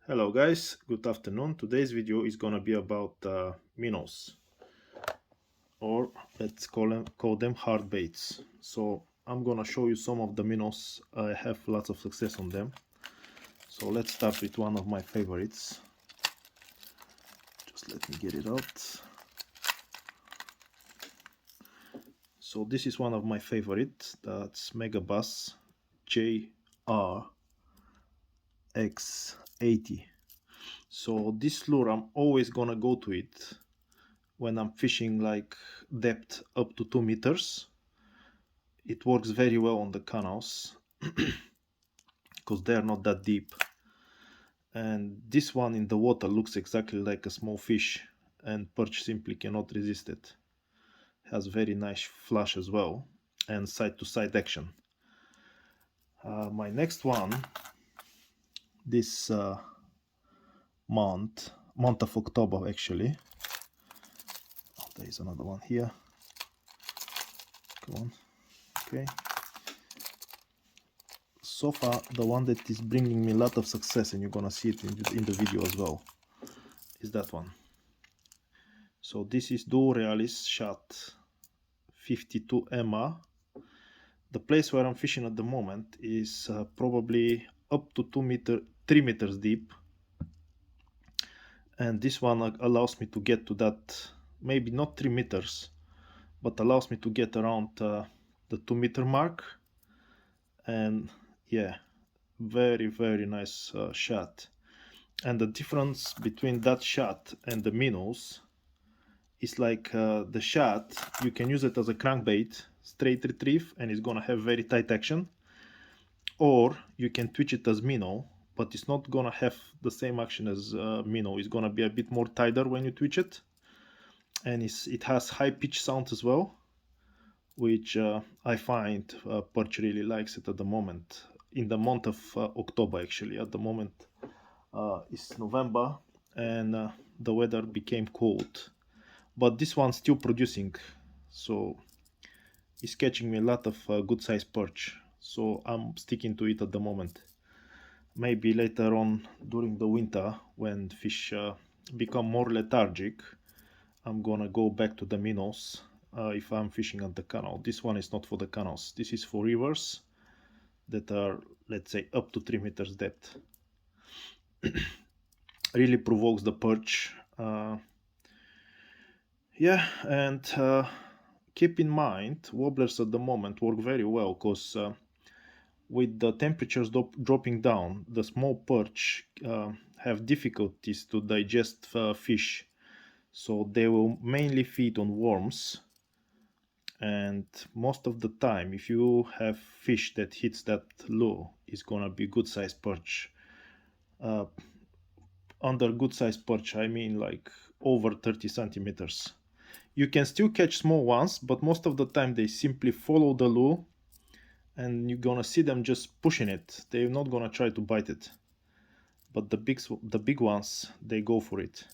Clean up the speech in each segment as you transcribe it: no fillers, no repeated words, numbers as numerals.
Hello guys, good afternoon. Today's video is gonna be about minnows, or let's call them hard baits. So I'm gonna show you some of the minnows. I have lots of success on them. So let's start with one of my favorites. Just let me get it out. So this is one of my favorites. That's Megabass JR80X. So this lure, I'm always gonna go to it when I'm fishing like depth up to 2 meters. It works very well on the canals because they're not that deep. And this one in the water looks exactly like a small fish, and perch simply cannot resist it. Has very nice flash as well, and side to side action. My next one, this month of October actually. Oh, there is another one here. Come on. Okay. So far, the one that is bringing me a lot of success, and you're gonna see it in the video as well, is that one. So this is realis shad 52 MA. The place where I'm fishing at the moment is probably up to 3 meters deep, and this one allows me to get to that, maybe not 3 meters, but allows me to get around the 2 meter mark. And yeah, very nice shad. And the difference between that shad and the minnows is like the shad, you can use it as a crankbait, straight retrieve, and it's gonna have very tight action. Or you can twitch it as minnow, but it's not gonna have the same action as minnow. It's gonna be a bit more tighter when you twitch it. And it has high pitch sound as well, which I find perch really likes it at the moment. In the month of October actually, at the moment it's November, and the weather became cold, but this one's still producing, so it's catching me a lot of good sized perch, so I'm sticking to it at the moment. Maybe later on during the winter, when fish become more lethargic, I'm gonna go back to the minnows if I'm fishing at the canal. This one is not for the canals, this is for rivers that are, let's say, up to 3 meters depth. Really provokes the perch. Yeah, and keep in mind, wobblers at the moment work very well because with the temperatures dropping down, the small perch have difficulties to digest fish, so they will mainly feed on worms. And most of the time, if you have fish that hits that lure, it's gonna be good sized perch. Under good sized perch, I mean like over 30 centimeters. You can still catch small ones, but most of the time they simply follow the lure, and you're gonna see them just pushing it. They're not gonna try to bite it. But the big ones, they go for it.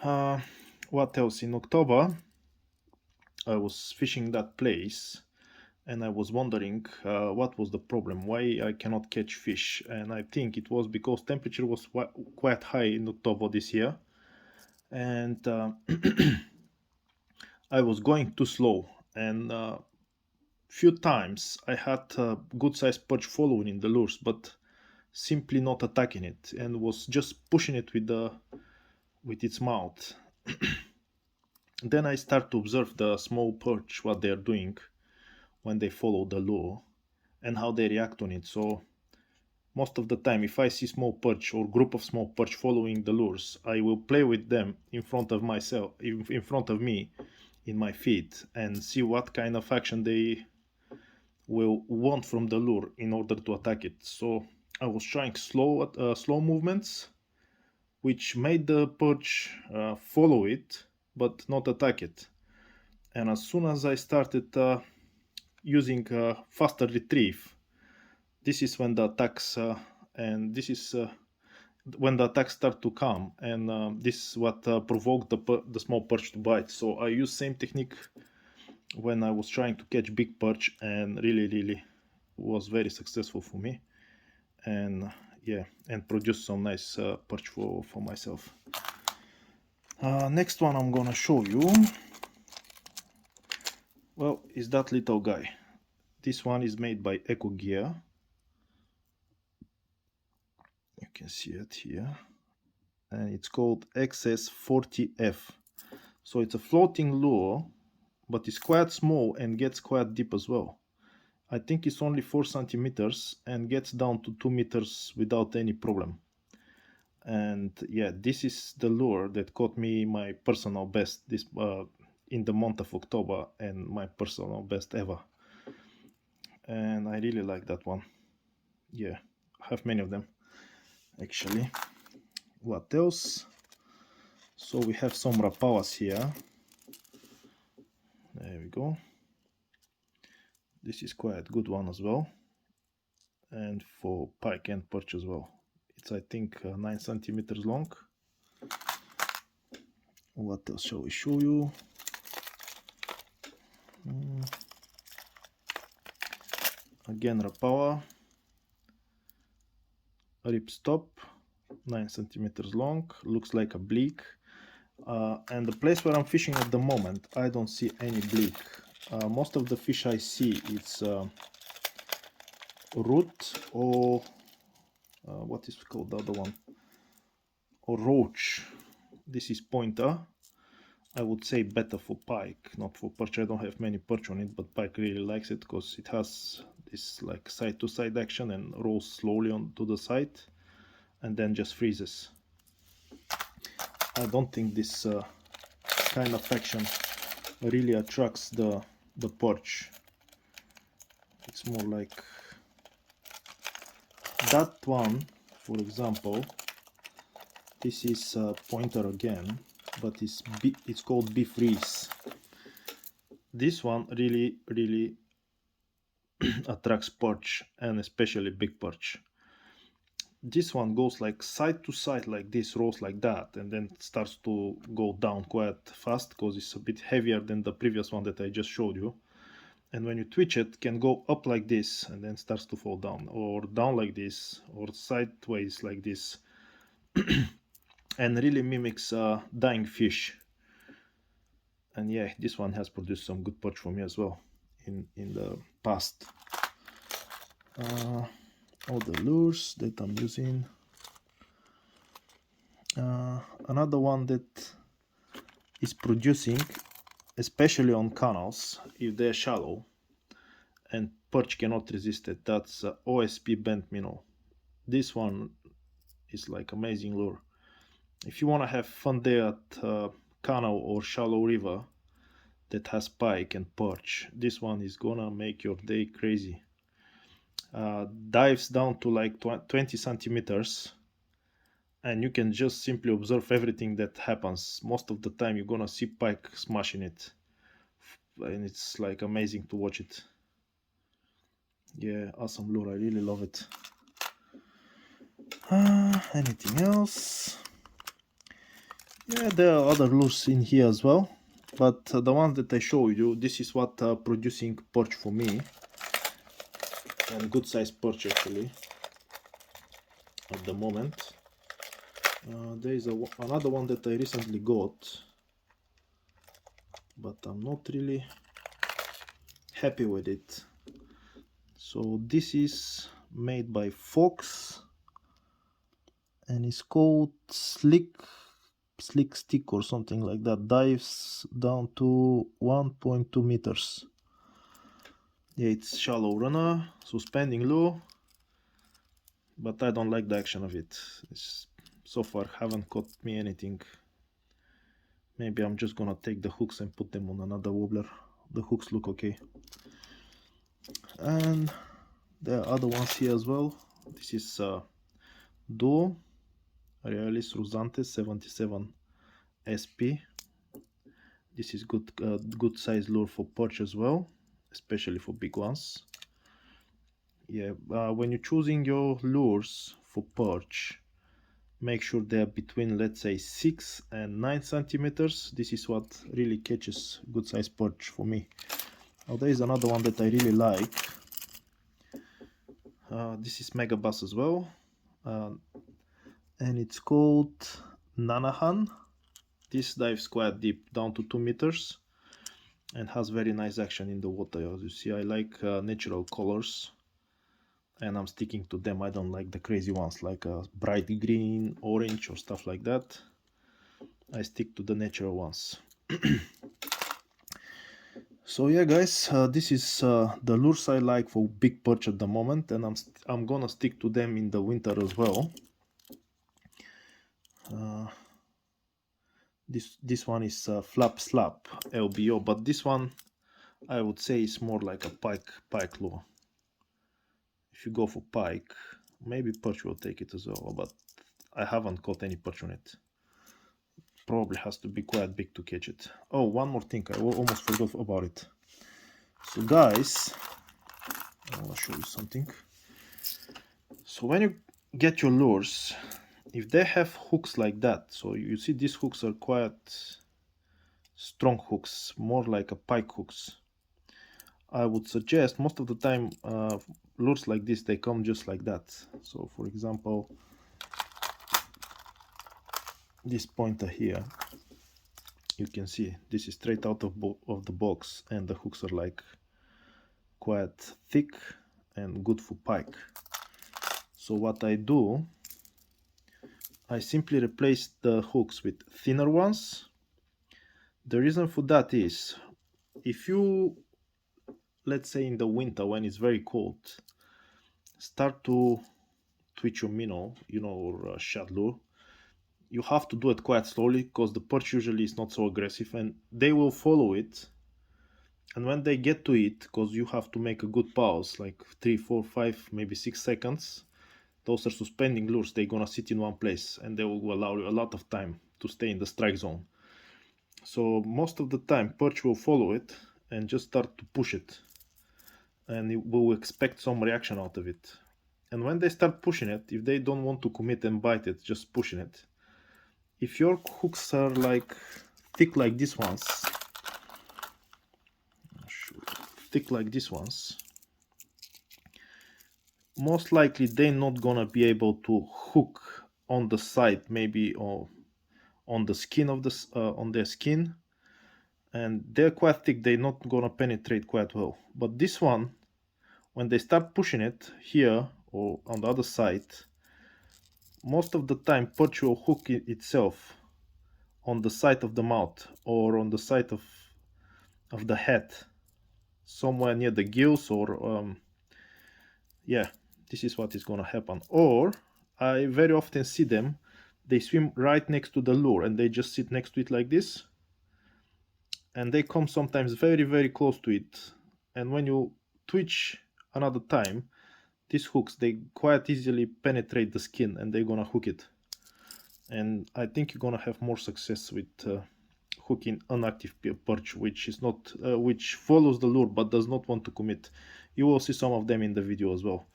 What else? In October, I was fishing that place, and I was wondering what was the problem, why I cannot catch fish. And I think it was because temperature was quite high in October this year, and I was going too slow, and few times I had good sized perch following in the lures, but simply not attacking it, and was just pushing it with its mouth. Then I start to observe the small perch, what they're doing when they follow the lure, and how they react on it. So most of the time, if I see small perch or group of small perch following the lures, I will play with them in front of myself, in front of me, in my feet, and see what kind of action they will want from the lure in order to attack it. So I was trying slow movements, which made the perch follow it but not attack it. And as soon as I started using faster retrieve, this is when the attacks and this is when the attacks start to come, and this is what provoked the small perch to bite. So I use same technique when I was trying to catch big perch, and really was very successful for me. And yeah, and produce some nice perch for myself. Next one I'm gonna show you, well, is that little guy. This one is made by Ecogear. You can see it here, and it's called XS40F. So it's a floating lure, but it's quite small and gets quite deep as well. I think it's only 4 centimeters and gets down to 2 meters without any problem. And yeah, this is the lure that caught me my personal best this in the month of October, and my personal best ever. And I really like that one. Yeah, I have many of them actually. What else? So we have some rapawas here. There we go. This is quite a good one as well, and for pike and perch as well. It's, I think, 9 centimeters long. What else shall we show you? Again, rapawa, ripstop, 9 centimeters long, looks like a bleak. And the place where I'm fishing at the moment, I don't see any bleak. Most of the fish I see, it's root or what is called the other one, or roach. This is pointer. I would say better for pike, not for perch. I don't have many perch on it, but pike really likes it because it has this like side to side action and rolls slowly onto the side and then just freezes. I don't think this kind of action really attracts the perch. It's more like that one, for example. This is a pointer again, but it's called beef reese. This one really attracts perch, and especially big perch. This one goes like side to side like this, rolls like that, and then starts to go down quite fast because it's a bit heavier than the previous one that I just showed you. And when you twitch it, can go up like this and then starts to fall down, or down like this, or sideways like this. And really mimics dying fish. And yeah, this one has produced some good perch for me as well in the past. All the lures that I'm using. Another one that is producing, especially on canals, if they're shallow and perch cannot resist it, that's OSP bent minnow. This one is like amazing lure. If you want to have fun there at canal or shallow river that has pike and perch, this one is gonna make your day crazy. Dives down to like 20 centimeters, and you can just simply observe everything that happens. Most of the time you're gonna see pike smashing it, and it's like amazing to watch it. Yeah, awesome lure, I really love it. Anything else? Yeah, there are other lures in here as well, but the ones that I showed you, this is what producing perch for me, and good size perch actually at the moment. There is another one that I recently got, but I'm not really happy with it. So this is made by Fox, and it's called Slick Stick or something like that. Dives down to 1.2 meters. Yeah, it's shallow runner, suspending lure, but I don't like the action of it. So far haven't caught me anything. Maybe I'm just gonna take the hooks and put them on another wobbler. The hooks look okay. And there are other ones here as well. This is Duo Realis Rusante 77 SP. This is good size lure for perch as well, especially for big ones. Yeah, when you're choosing your lures for perch, make sure they're between, let's say, 6 and 9 centimeters. This is what really catches good size perch for me. Now there is another one that I really like. This is Megabass as well. and it's called Nanahan. This dives quite deep, down to 2 meters, and has very nice action in the water. As you see, I like natural colors, and I'm sticking to them. I don't like the crazy ones like bright green, orange, or stuff like that. I stick to the natural ones. So yeah, guys, this is the lures I like for big perch at the moment, and I'm gonna stick to them in the winter as well. This one is flap slap LBO, but this one I would say is more like a pike lure. If you go for pike, maybe perch will take it as well, but I haven't caught any perch on it. Probably has to be quite big to catch it. Oh, one more thing, I almost forgot about it. So guys, I want to show you something. So when you get your lures, if they have hooks like that, so you see these hooks are quite strong hooks, more like a pike hooks. I would suggest most of the time lures like this, they come just like that. So for example, this pointer here, you can see this is straight out of the box, and the hooks are like quite thick and good for pike. So what I do, I simply replace the hooks with thinner ones. The reason for that is, if you, let's say in the winter when it's very cold, start to twitch your minnow, or shad lure, you have to do it quite slowly because the perch usually is not so aggressive, and they will follow it. And when they get to it, because you have to make a good pause, like 3, 4, 5, maybe 6 seconds, those are suspending lures. They're gonna sit in one place, and they will allow you a lot of time to stay in the strike zone. So most of the time, perch will follow it and just start to push it, and you will expect some reaction out of it. And when they start pushing it, if they don't want to commit and bite it, just pushing it. If your hooks are like thick like these ones, most likely they're not gonna be able to hook on the side, maybe, or on the skin of the on their skin, and they're quite thick. They're not gonna penetrate quite well. But this one, when they start pushing it here or on the other side, most of the time perch will hook itself on the side of the mouth or on the side of the head, somewhere near the gills, or yeah, this is what is gonna happen. Or I very often see them, they swim right next to the lure and they just sit next to it like this, and they come sometimes very, very close to it, and when you twitch another time, these hooks, they quite easily penetrate the skin and they're gonna hook it. And I think you're gonna have more success with hooking inactive perch, which is not which follows the lure but does not want to commit. You will see some of them in the video as well.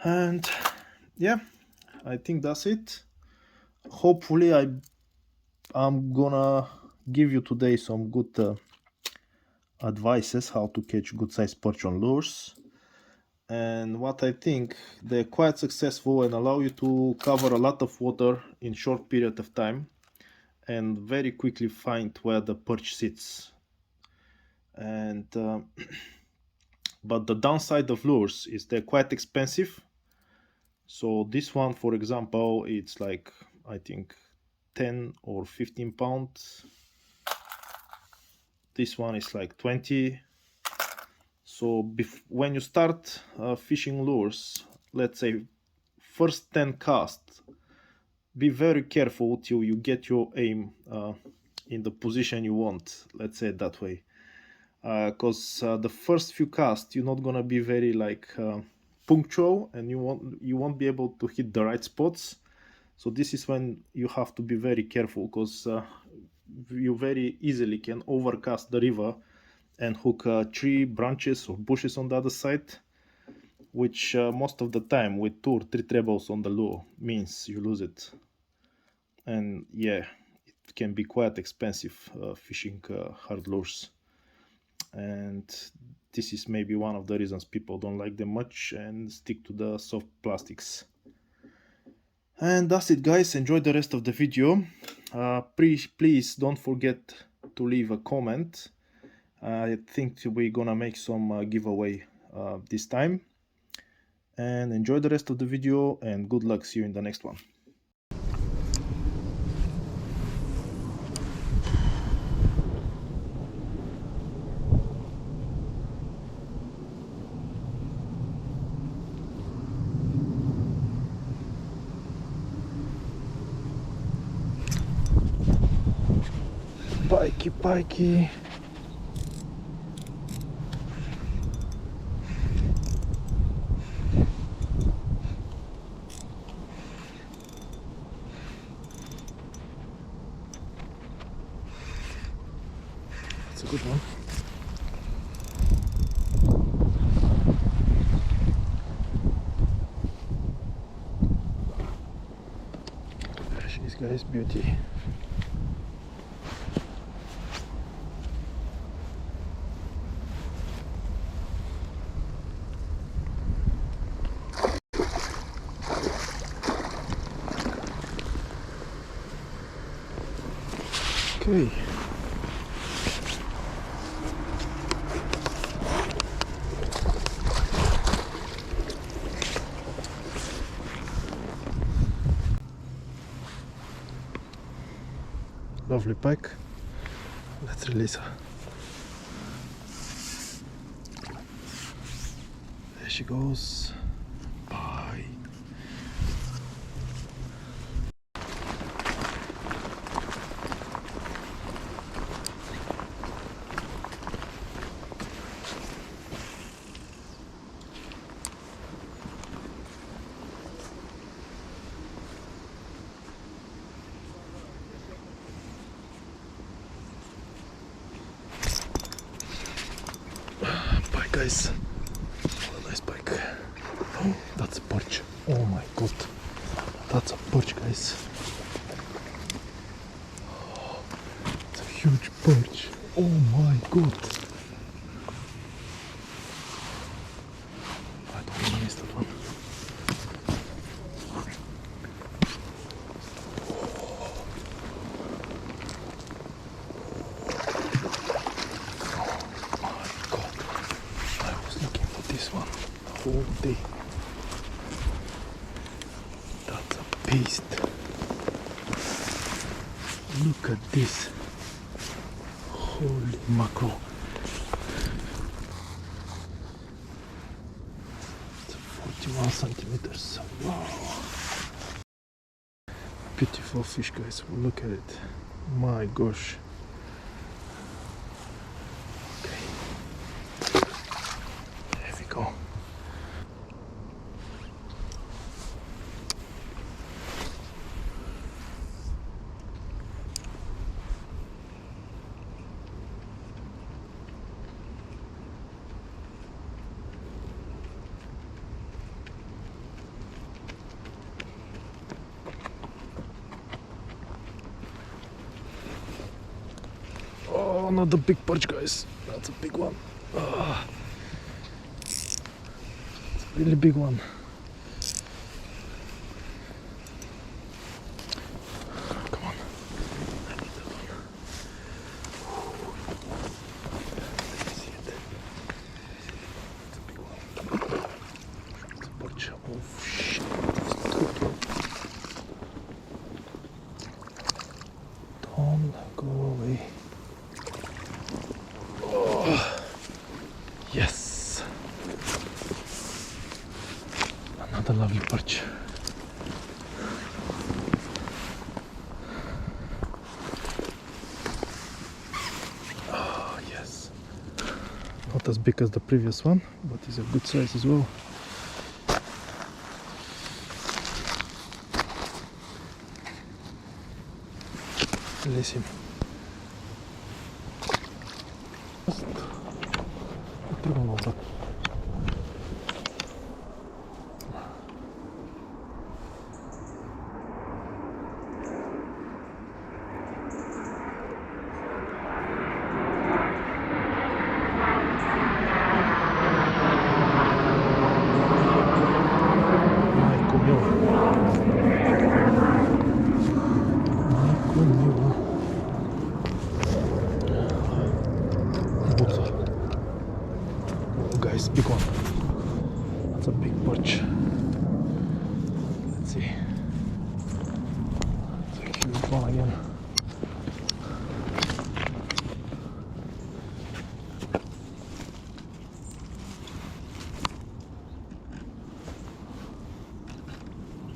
And yeah, I think that's it. Hopefully I'm gonna give you today some good advices how to catch good size perch on lures, and what I think they're quite successful and allow you to cover a lot of water in short period of time and very quickly find where the perch sits. And but the downside of lures is they're quite expensive. So this one, for example, it's like, I think 10 or 15 pounds. This one is like 20. So when you start fishing lures, let's say first 10 casts, be very careful till you get your aim in the position you want, let's say it that way. Because the first few casts, you're not gonna be very punctual, and you won't be able to hit the right spots. So this is when you have to be very careful, because you very easily can overcast the river and hook tree branches or bushes on the other side, which most of the time with 2 or 3 trebles on the lure means you lose it. And yeah, it can be quite expensive fishing hard lures, and this is maybe one of the reasons people don't like them much and stick to the soft plastics. And that's it, guys. Enjoy the rest of the video. Please don't forget to leave a comment. I think we're gonna make some giveaway this time. And enjoy the rest of the video, and good luck. See you in the next one. Pikey. That's a good one. There she is, guys, beauty. Okay. Lovely pike. Let's release her. There she goes. Bye. Bye, guys. What a nice bike. Oh, that's a perch. Oh my god. That's a perch, guys. Oh, it's a huge perch. Oh my god. I don't want to miss that one. Whole day. That's a beast. Look at this. Holy mackerel. It's 41 centimeters. Wow. Beautiful fish, guys. Look at it. My gosh. Okay. There we go. Oh, another big perch, guys. That's a big one. Oh, it's a really big one. Come on. I need that one. Let me see it. It's a big one. It's a perch. Oh shit. It's not good. Don't go away. Yes, another lovely perch. Oh yes, not as big as the previous one, but it's a good size as well. Release him. Тръгвам назад. Майко мила. one again.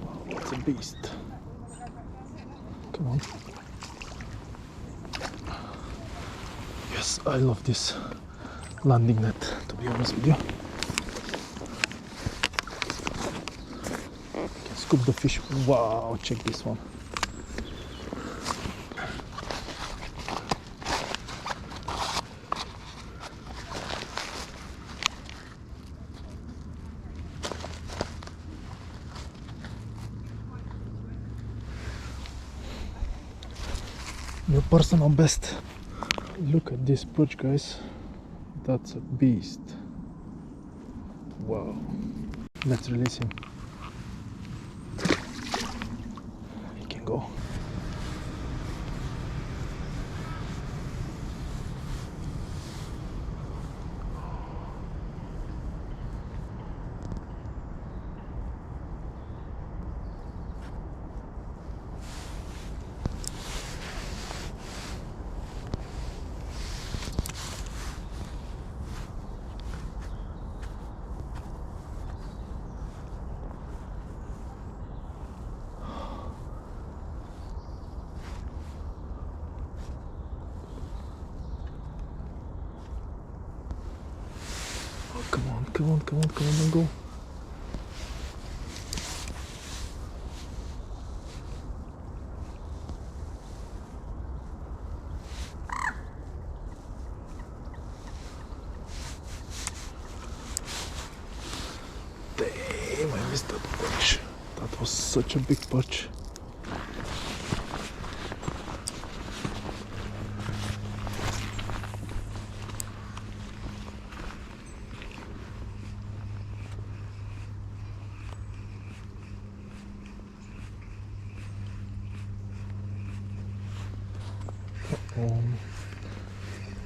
Wow, it's a beast. Come on. Yes, I love this landing net, to be honest with you. Can scoop the fish. Wow, check this one. Your personal best. Look at this perch, guys. That's a beast. Wow. Let's release him. He can go. Come on, come on, come on, come on, and go. Damn, I missed that perch. That was such a big perch.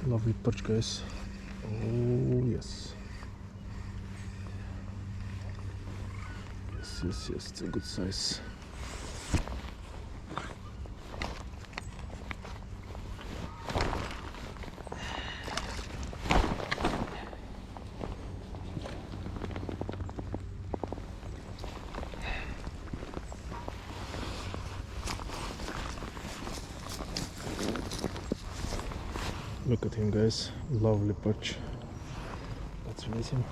Lovely perch, guys. Oh yes. Yes, yes, yes, it's a good size. Look at him, guys. Lovely perch. Let's release him.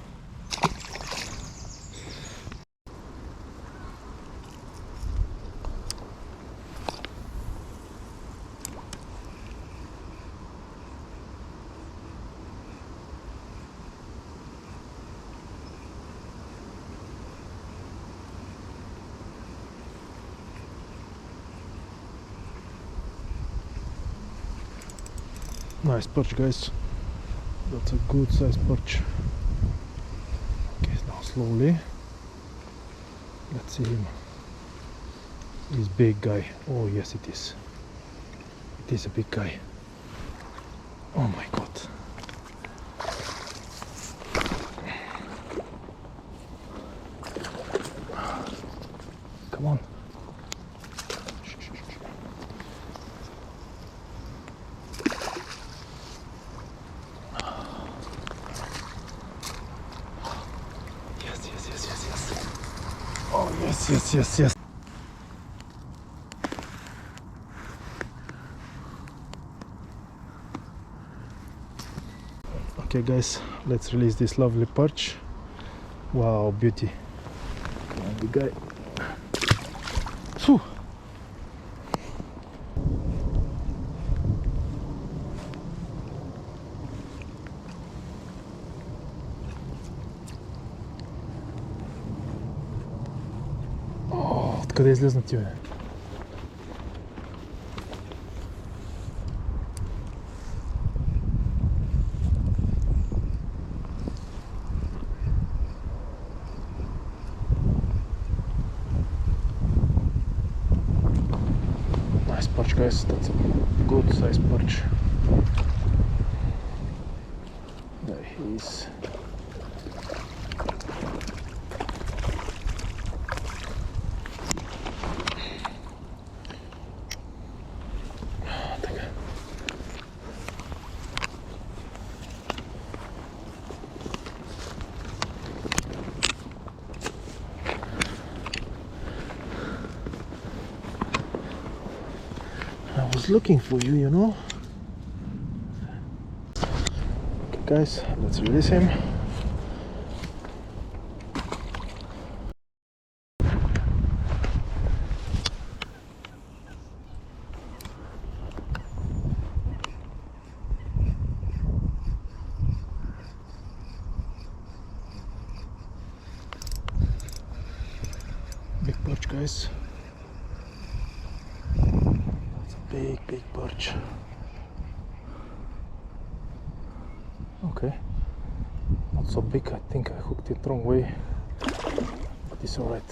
Nice perch, guys. That's a good size perch. Okay, now slowly. Let's see him. This big guy. Oh yes, it is. It is a big guy. Oh my god. Come on. Yes, yes, yes. Okay, guys, let's release this lovely perch. Wow, beauty. Come on, big guy. Phew. Откъде излезна ти, бе? Nice perch, guys. That's a good size perch. There he is. I was looking for you, you know. Okay guys, let's release him. Big perch, guys. That's a big perch. Okay, not so big. I think I hooked it wrong way, but it's alright.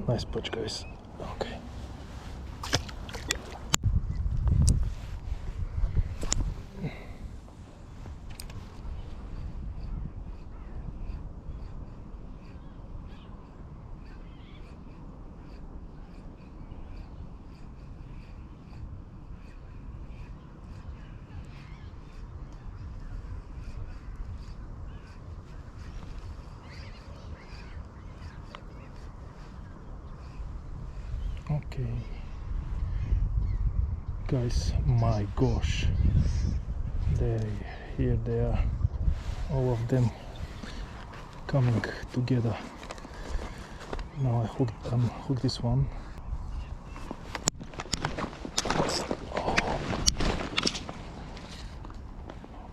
Nice perch, guys. Okay. Okay, guys, my gosh, here they are, all of them coming together. Now I hooked this one. Oh.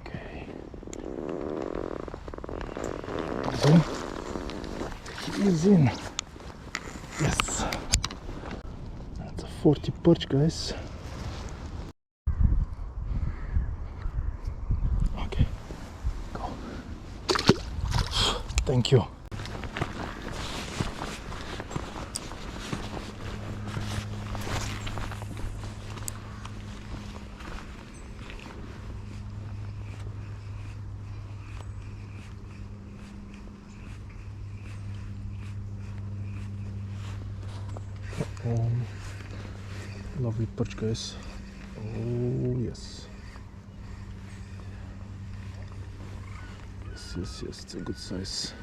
Okay, he's in. Yes. 40 perch, guys. Okay, go. Thank you. Lovely perch, guys. Oh yes. Yes, it's a good size.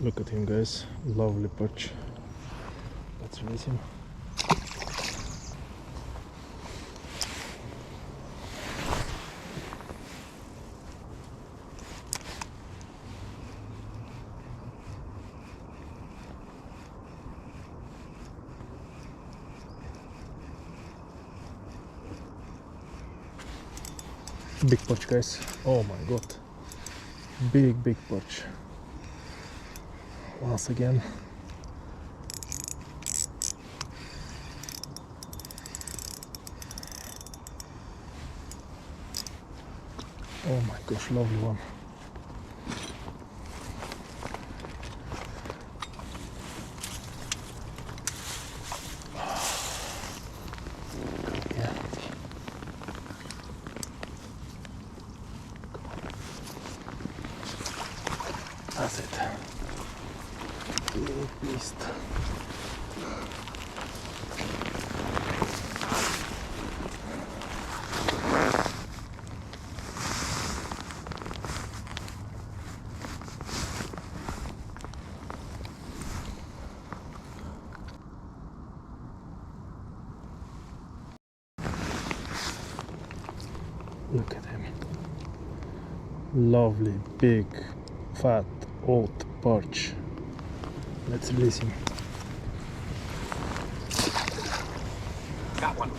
Look at him, guys. Lovely perch. Let's release him. Big perch, guys. Oh my god. Big perch. Once again. Oh my gosh, lovely one. Yeah. That's it. Big beast. Look at him. Lovely, big, fat, old perch. Let's release him. Got one.